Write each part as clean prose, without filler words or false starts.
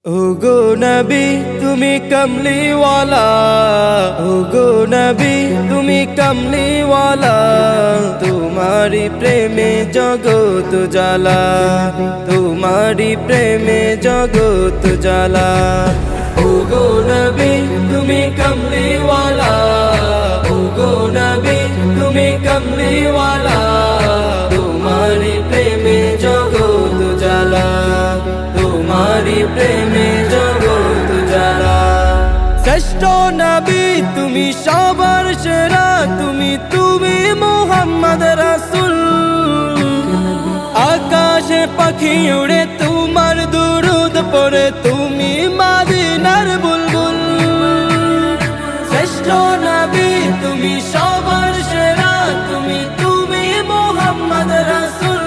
ওগো নবী তুমি কমলিওয়ালা, ওগো নবী তুমি কমলিওয়ালা, তোমারি প্রেমে জগৎ জ্বালা, তোমারি প্রেমে জগৎ জ্বালা। ওগো নবী তুমি কমলিওয়ালা, ওগো নবী তুমি কমলিওয়ালা, তোমারি প্রেমে জগৎ জ্বালা, তোমারি প্রেমে জগৎ জ্বালা। শ্রেষ্ঠ নবী তুমি সবার সেরা, তুমি মুহাম্মদ রাসূল। আকাশে পাখি উড়ে তোমার দুরূদ পড়ে, তুমি মদিনার বুলবুল। শ্রেষ্ঠ নবী তুমি সবার সেরা, তুমি মুহাম্মদ রাসূল।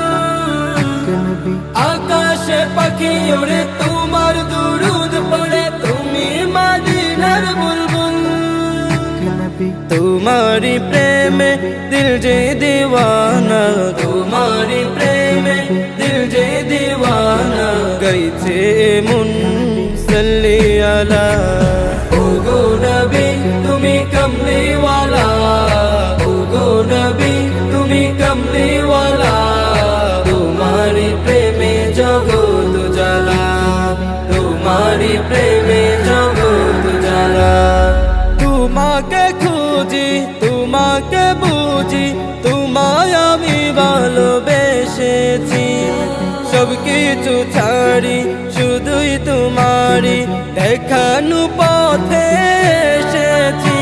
আকাশে পাখি উড়ে তোমার দুরূদ পড়ে, তুমি মদিনার বুলবুল। তোমারি প্রেমে দিল যে দিওয়ানা, তোমারি প্রেমে দিল যে দিওয়ানা, গাইছে মন সাল্লি আলা। ওগো নবী তুমি কমলিওয়ালা, ওগো নবী তুমি কমলিওয়ালা, তোমারি প্রেমে জগৎ জ্বালা, তোমারি প্রেমে জগৎ জ্বালা। তোমাকে খুঁজি তোমাকে বুঝি, তোমায় আমি ভালোবেসেছি। সব কিছু ছাড়ি শুধুই তোমারি দেখানো পথে এসেছি।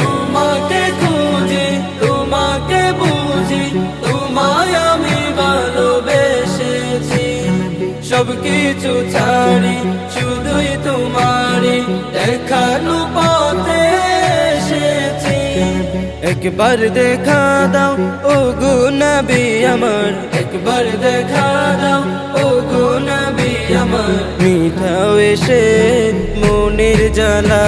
তোমাকে খুঁজি তোমাকে বুঝি, তোমায় আমি ভালোবেসেছি। সব কিছু ছাড়ি শুধুই তোমারি দেখানো পথে এসেছি। একবার দেখা দাও ওগো নবী আমার, একবার দেখা দাও ওগো নবী আমার, মিঠাও এসে মনের জ্বালা।